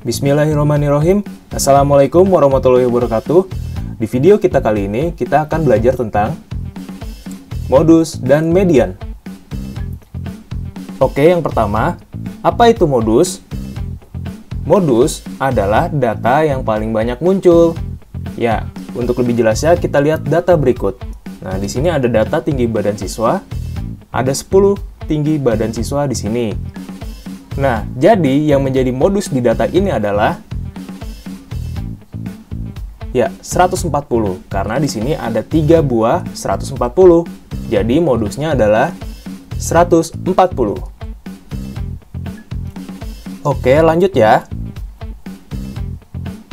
Bismillahirrahmanirrahim. Assalamualaikum warahmatullahi wabarakatuh. Di video kita kali ini, kita akan belajar tentang modus dan median. Oke, yang pertama, apa itu modus? Modus adalah data yang paling banyak muncul. Ya, untuk lebih jelasnya kita lihat data berikut. Nah, di sini ada data tinggi badan siswa. Ada 10 tinggi badan siswa di sini. Nah, jadi yang menjadi modus di data ini adalah 140, karena di sini ada 3 buah 140. Jadi modusnya adalah 140. Oke, lanjut ya.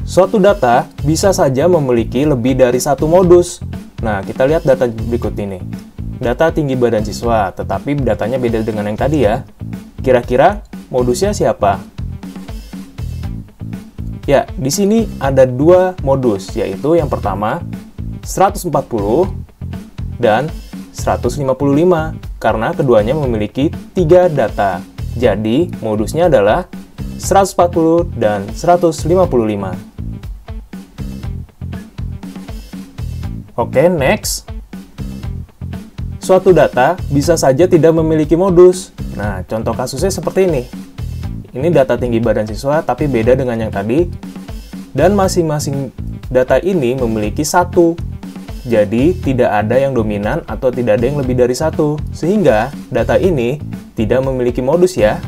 Suatu data bisa saja memiliki lebih dari satu modus. Nah, kita lihat data berikut ini. Data tinggi badan siswa, tetapi datanya beda dengan yang tadi ya. Kira-kira modusnya siapa? Ya, di sini ada 2 modus, yaitu yang pertama 140 dan 155, karena keduanya memiliki 3 data. Jadi, modusnya adalah 140 dan 155. Oke, next. Suatu data bisa saja tidak memiliki modus. Nah, contoh kasusnya seperti ini. Ini data tinggi badan siswa, tapi beda dengan yang tadi. Dan masing-masing data ini memiliki 1. Jadi, tidak ada yang dominan atau tidak ada yang lebih dari 1. Sehingga, data ini tidak memiliki modus ya.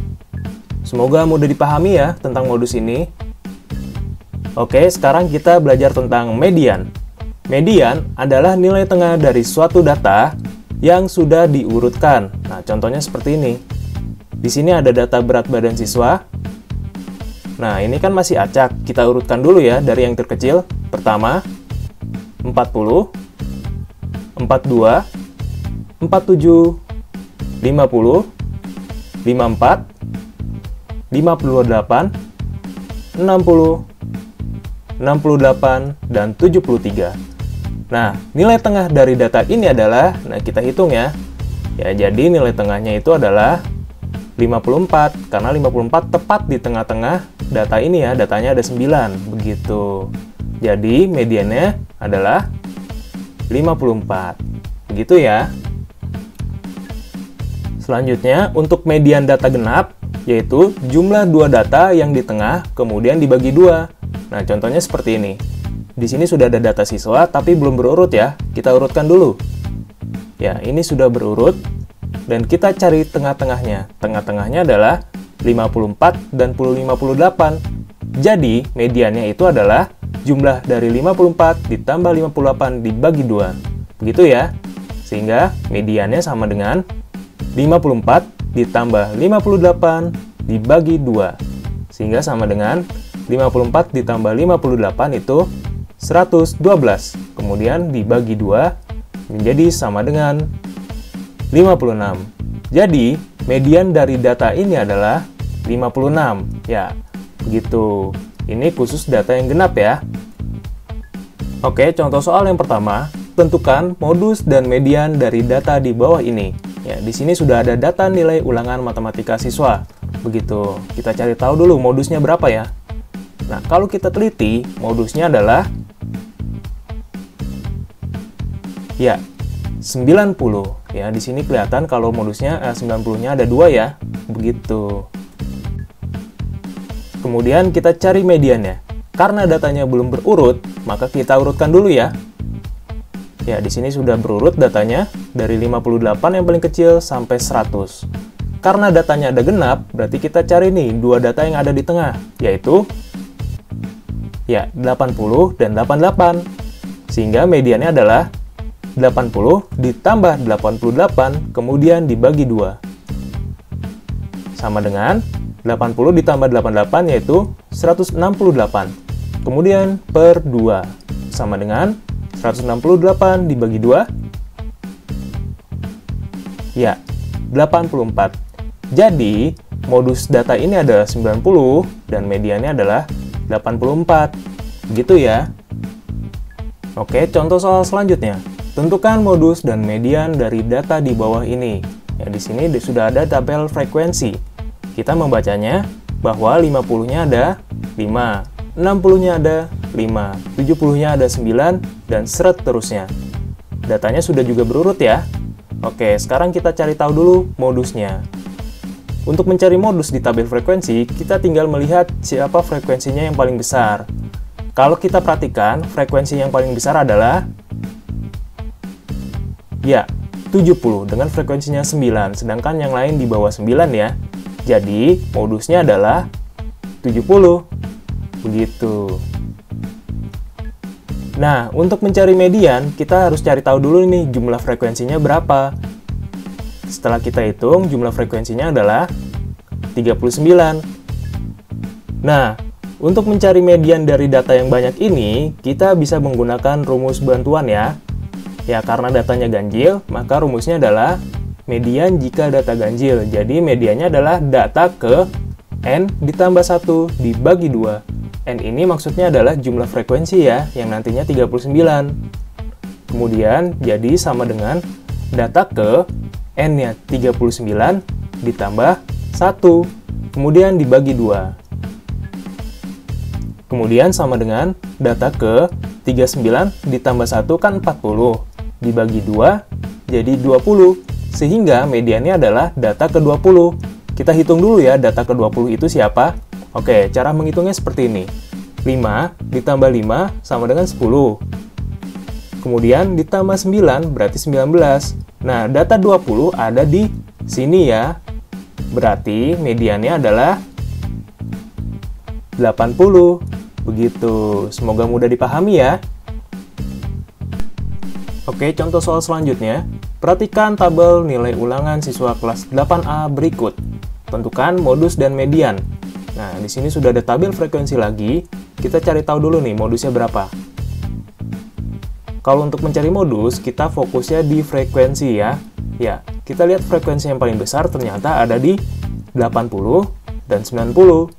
Semoga mudah dipahami ya tentang modus ini. Oke, sekarang kita belajar tentang median. Median adalah nilai tengah dari suatu data yang sudah diurutkan. Nah, contohnya seperti ini. Di sini ada data berat badan siswa. Nah, ini kan masih acak. Kita urutkan dulu ya dari yang terkecil. Pertama, 40, 42, 47, 50, 54, 58, 60, 68, dan 73. Nah, nilai tengah dari data ini adalah, kita hitung ya. Ya, jadi nilai tengahnya itu adalah 54, karena 54 tepat di tengah-tengah data ini ya, datanya ada 9, begitu. Jadi, mediannya adalah 54. Begitu ya. Selanjutnya, untuk median data genap, yaitu jumlah 2 data yang di tengah, kemudian dibagi 2. Nah, contohnya seperti ini. Di sini sudah ada data siswa, tapi belum berurut ya. Kita urutkan dulu. Ya, ini sudah berurut. Dan kita cari tengah-tengahnya. Tengah-tengahnya adalah 54 dan 58. Jadi, mediannya itu adalah jumlah dari 54 ditambah 58 dibagi 2. Begitu ya. Sehingga mediannya sama dengan 54 ditambah 58 dibagi 2. Sehingga sama dengan 54 ditambah 58 itu 112, kemudian dibagi 2 menjadi sama dengan 56. Jadi, median dari data ini adalah 56. Ya, begitu. Ini khusus data yang genap ya. Oke, contoh soal yang pertama, tentukan modus dan median dari data di bawah ini. Ya, di sini sudah ada data nilai ulangan matematika siswa. Begitu. Kita cari tahu dulu modusnya berapa ya. Nah, kalau kita teliti, modusnya adalah 90. Ya, di sini kelihatan kalau modusnya 90-nya ada 2 ya. Begitu. Kemudian kita cari mediannya. Karena datanya belum berurut, maka kita urutkan dulu ya. Ya, di sini sudah berurut datanya dari 58 yang paling kecil sampai 100. Karena datanya ada genap, berarti kita cari nih 2 data yang ada di tengah, yaitu 80 dan 88. Sehingga mediannya adalah 80 ditambah 88, kemudian dibagi 2. Sama dengan 80 ditambah 88, yaitu 168. Kemudian per 2. Sama dengan 168 dibagi 2. 84. Jadi, modus data ini adalah 90 dan mediannya adalah 84. Begitu ya. Oke, contoh soal selanjutnya. tentukan modus dan median dari data di bawah ini. Ya, di sini sudah ada tabel frekuensi. Kita membacanya bahwa 50-nya ada 5, 60-nya ada 5, 70-nya ada 9, dan seterusnya. Datanya sudah juga berurut ya. Oke, sekarang kita cari tahu dulu modusnya. Untuk mencari modus di tabel frekuensi, kita tinggal melihat siapa frekuensinya yang paling besar. Kalau kita perhatikan, frekuensi yang paling besar adalah ya, 70 dengan frekuensinya 9, sedangkan yang lain di bawah 9 ya. Jadi, modusnya adalah 70. Begitu. Nah, untuk mencari median, kita harus cari tahu dulu nih jumlah frekuensinya berapa. Setelah kita hitung, jumlah frekuensinya adalah 39. Nah, untuk mencari median dari data yang banyak ini, kita bisa menggunakan rumus bantuan ya. Ya, karena datanya ganjil, maka rumusnya adalah median jika data ganjil. Jadi, mediannya adalah data ke N ditambah 1 dibagi 2. N ini maksudnya adalah jumlah frekuensi ya, yang nantinya 39. Kemudian, jadi sama dengan data ke N-nya 39 ditambah 1, kemudian dibagi 2. Kemudian sama dengan data ke 39 ditambah 1 kan 40, dibagi 2 jadi 20, sehingga mediannya adalah data ke 20. Kita hitung dulu ya, data ke 20 itu siapa? Oke, cara menghitungnya seperti ini. 5 ditambah 5 sama dengan 10. Kemudian ditambah 9 berarti 19. Nah, data 20 ada di sini ya. Berarti mediannya adalah 80. Begitu. Semoga mudah dipahami ya. Oke, contoh soal selanjutnya. Perhatikan tabel nilai ulangan siswa kelas 8A berikut. Tentukan modus dan median. Nah, di sini sudah ada tabel frekuensi lagi. Kita cari tahu dulu nih modusnya berapa. Kalau untuk mencari modus, kita fokusnya di frekuensi ya. Ya, kita lihat frekuensi yang paling besar ternyata ada di 80 dan 90.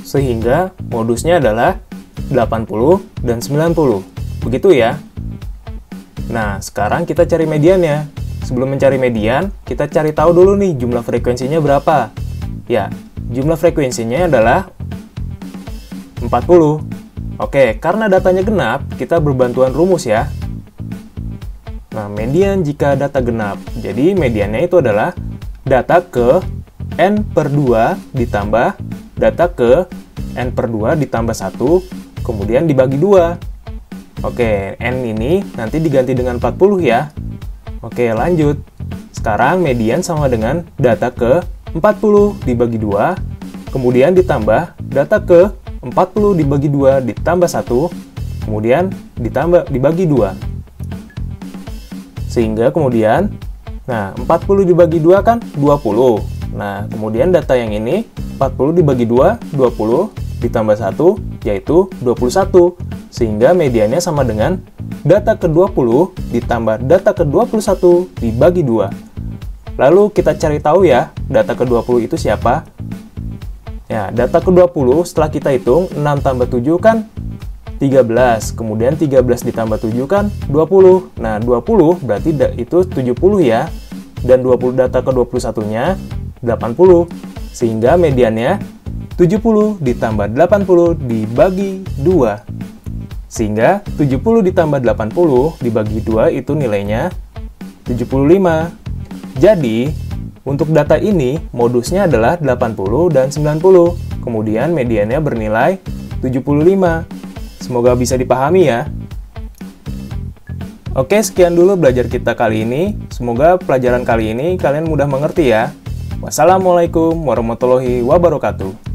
Sehingga modusnya adalah 80 dan 90. Begitu ya. Nah, sekarang kita cari mediannya. Sebelum mencari median, kita cari tahu dulu nih jumlah frekuensinya berapa. Ya, jumlah frekuensinya adalah 40. Oke, karena datanya genap, kita berbantuan rumus ya. Nah, median jika data genap. Jadi, mediannya itu adalah data ke N per 2 ditambah data ke N per 2 ditambah 1, kemudian dibagi 2. Oke, N ini nanti diganti dengan 40 ya. Oke, lanjut. Sekarang median sama dengan data ke 40 dibagi 2, kemudian ditambah data ke 40 dibagi 2 ditambah 1, kemudian dibagi 2. Sehingga kemudian, nah 40 dibagi 2 kan 20. Nah, kemudian data yang ini 40 dibagi 2, 20 ditambah 1, yaitu 21. Sehingga mediannya sama dengan data ke-20 ditambah data ke-21 dibagi 2. Lalu kita cari tahu ya, data ke-20 itu siapa? Ya, data ke-20 setelah kita hitung, 6 tambah 7 kan 13. Kemudian 13 ditambah 7 kan 20. Nah, 20 berarti itu 70 ya. Dan 20 data ke-21-nya 80. Sehingga mediannya 70 ditambah 80 dibagi 2. Sehingga 70 ditambah 80 dibagi 2 itu nilainya 75. Jadi, untuk data ini modusnya adalah 80 dan 90. Kemudian mediannya bernilai 75. Semoga bisa dipahami ya. Oke, sekian dulu belajar kita kali ini. Semoga pelajaran kali ini kalian mudah mengerti ya. Wassalamualaikum warahmatullahi wabarakatuh.